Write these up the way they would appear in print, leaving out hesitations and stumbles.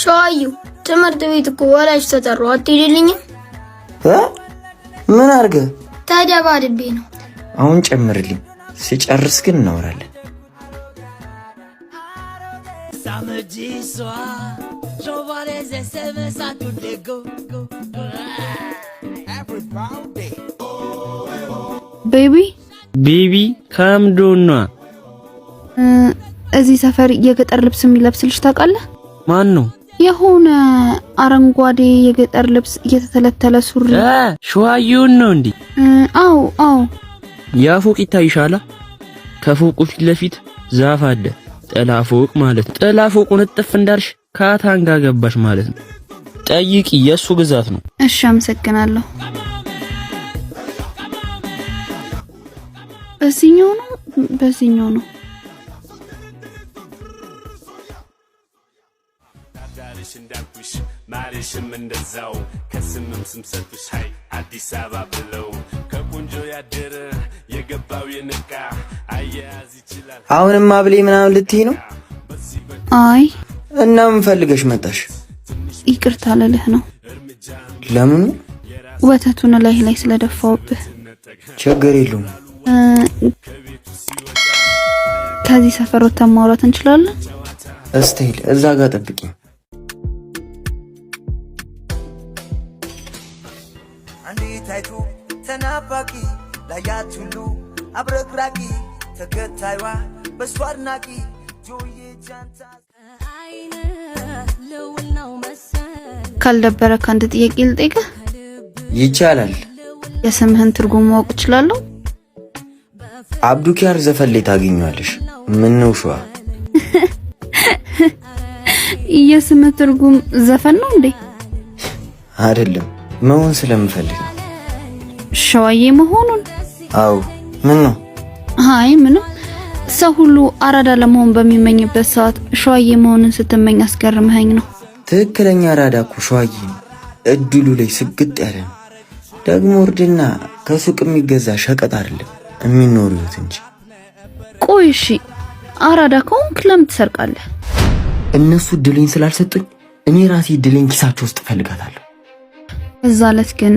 ሸዋዩ ትምህርት ቤት እኮ ወላጅ ተጠሩ አትሄድልኝም? ምን አርገ? ተደባድቤ ነው። አሁን ጨምርልኝ፣ ሲጨርስ ግን እናወራለን። ቤቢ ከምዶና እዚህ ሰፈር የገጠር ልብስ የሚለብስ ልጅ ታውቃለህ? ማን ነው? የሆነ አረንጓዴ የገጠር ልብስ እየተተለተለ ሱሪ። ሸዋዩን ነው እንዴ? አዎ። ያ ፎቅ ይታይሻላ? ከፎቁ ፊት ለፊት ዛፍ አለ። ጥላ ፎቅ ማለት ነው። ጥላ ፎቁን እጥፍ እንዳልሽ ካታንጋ ገባሽ ማለት ነው። ጠይቂ፣ የሱ ግዛት ነው። እሺ፣ አመሰግናለሁ። በዚህኛው ነው። እንዳልኩሽ ማሪሽም እንደዛው ከስምም ስም ሰጥሽ ሃይ አዲስ አበባ ብለው ከቆንጆ ያደረ የገባው የነቃ አያያዝ ይችላል። አሁንም አብሌ ምናምን ልትይ ነው? አይ እና ምን ፈልገሽ መጣሽ? ይቅርታ ልልህ ነው። ለምን? ወተቱን ላይ ስለደፋውብህ። ችግር የለውም። ከዚህ ሰፈር ወጥተን ማውራት እንችላለን? እስቴል እዛ ጋር ጠብቂኝ። ታይቱ ተናፋቂ ላያት ሁሉ አብረቅራቂ ተከታይዋ በሷ አድናቂ ጆዬ ጃንታ አይነ ለውናው መሰል። ካልደበረ ካንተ ጥያቄ ልጠይቅህ? ይቻላል። የስምህን ትርጉም ማወቅ እችላለሁ? አብዱኪያር ዘፈን ላይ ታገኛለሽ። ምን ነው ሸዋ? የስምህ ትርጉም ዘፈን ነው እንዴ? አይደለም፣ መሆን ስለምፈልግ ነው። ሸዋዬ መሆኑን? አው ምን ነው? አይ ምንም። ሰው ሁሉ አራዳ ለመሆን በሚመኝበት ሰዓት ሸዋዬ መሆንን ስትመኝ አስገርመኸኝ ነው። ትክክለኛ አራዳ እኮ ሸዋዬ ነው። እድሉ ላይ ስግጥ ያለ ነው። ደግሞ እርድና ከሱቅ የሚገዛ ሸቀጥ አይደለም የሚኖሩት እንጂ። ቆይ እሺ፣ አራዳ ከሆንክ ለምን ትሰርቃለህ? እነሱ እድሌን ስላልሰጡኝ እኔ ራሴ እድሌን ኪሳቸው ውስጥ ፈልጋታለሁ። እዛ ዕለት ግን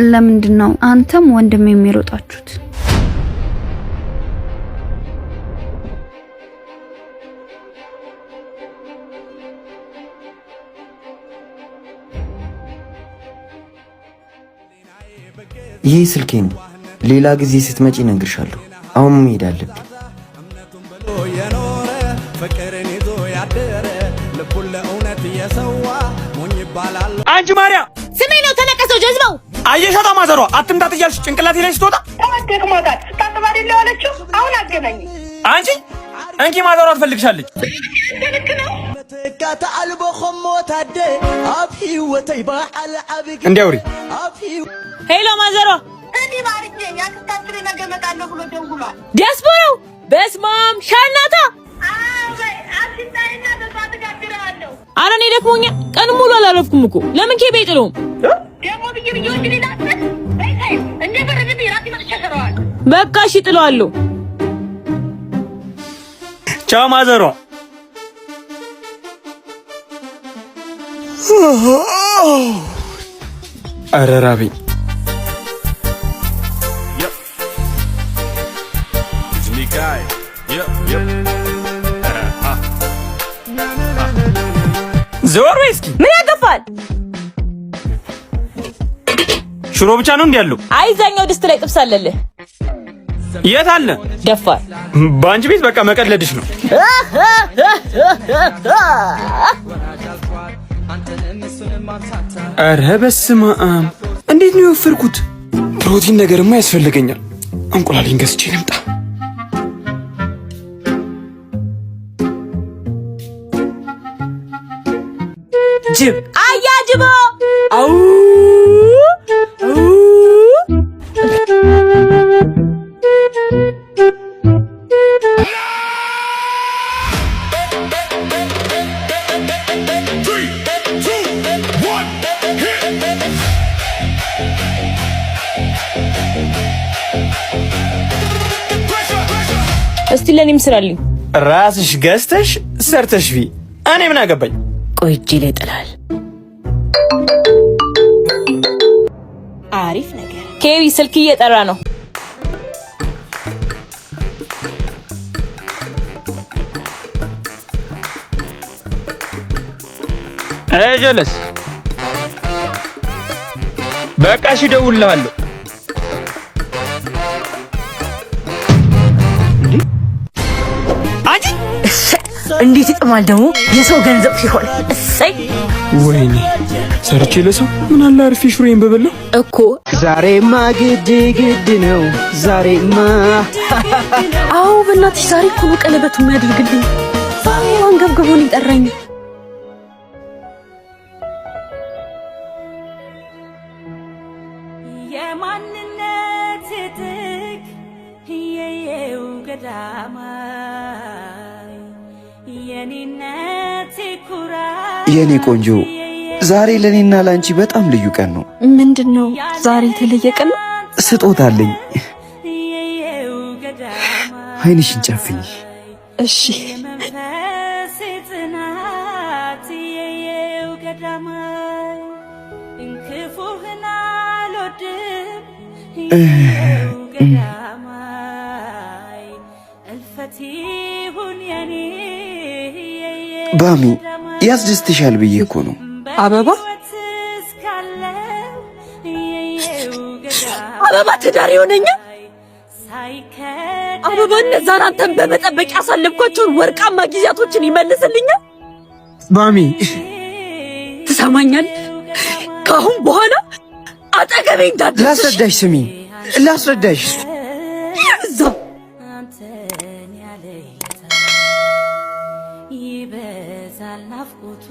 ለምንድነው አንተም ወንድም የሚሮጣችሁት? ይሄ ስልኬ ነው። ሌላ ጊዜ ስትመጪ እነግርሻለሁ። አሁን መሄድ አለብኝ። አንቺ ማርያ ስሜ ነው ተነቀሰው ጀዝባው አየሻታ ማዘሯ አትምጣት እያልሽ ጭንቅላቴ ላይ ስትወጣ ተማደክማታል ስታስባሪ ለዋለችው አሁን አገናኝ አንቺ እንኪ ማዘሯ ትፈልግሻለች። እንዲያውሪ ሄሎ ማዘሯ እንዲ ማርጄ ያክታትሪ ነገር መጣለው ብሎ ደውሏል። ዲያስፖራው በስማም ሻናታ አትታይና ተሳትጋግራለሁ። አረ እኔ ደክሞኛ ቀን ሙሉ አላረፍኩም እኮ ለምን ኬ ቤጥሎም ደሞ ብዬ እንግዲህ ላስበት በቃይ እንደ በረድ ራስ ይመጥቸራል። በቃ እሺ ጥለዋለሁ። ቻው ማዘሯ። ኧረ ራበኝ። ዘወር በይ እስኪ። ምን ያገፋል? ሽሮ ብቻ ነው እንዴ ያለው? አይዛኛው ድስት ላይ ጥብስ አለልህ። የት አለ? ደፋር። በአንቺ ቤት በቃ መቀለድሽ ነው። ኧረ በስመ አብ! እንዴት ነው የወፈርኩት? ፕሮቲን ነገርማ ያስፈልገኛል። እንቁላሌን ገዝቼ ልምጣ። ጅብ አያጅቦ አው እስቲ ለኔም ስራልኝ። ራስሽ ገዝተሽ ሰርተሽ ቢ እኔ ምን አገባኝ? ቆይ እጄ ላይ ጥላል። አሪፍ ነገር። ኬዊ ስልክ እየጠራ ነው። ጀለስ በቃ እሺ እደውልልሃለሁ። እንዴት ይጥማል ደግሞ የሰው ገንዘብ ሲሆን። እሰይ ወይኔ ሰርቼ ለሰው ምን አለ አርፌ ሽሮዬን በበላው እኮ። ዛሬማ ግድ ነው ዛሬማ። አዎ በእናትሽ ዛሬ እኮ ነው ቀለበቱ የሚያደርግልኝ። አንገብግቦን ይጠራኝ። የማንነት ትክ የየው ገዳማይ የኔነት ኩራ የኔ ቆንጆ ዛሬ ለኔና ላንቺ በጣም ልዩ ቀን ነው። ምንድነው ዛሬ የተለየ ቀን ነው? ስጦታ አለኝ። አይንሽን ጨፍኝ። እሺ ጽናት የየው ገዳማይ እንክፉህና ሎድም የየው ገዳማይ እልፈቲሁን የኔ ባሚ ያስደስትሻል ብዬ እኮ ነው። አበባ አበባ ትዳር ይሆነኛል። አበባ እነዛን አንተን በመጠበቅ ያሳለፍኳቸውን ወርቃማ ጊዜያቶችን ይመልስልኛል። ባሚ ትሰማኛል? ከአሁን በኋላ አጠገቤ እንዳትደርስ። ላስረዳሽ፣ ስሚ ላስረዳሽ። እዛ ይበዛል ናፍቆቱ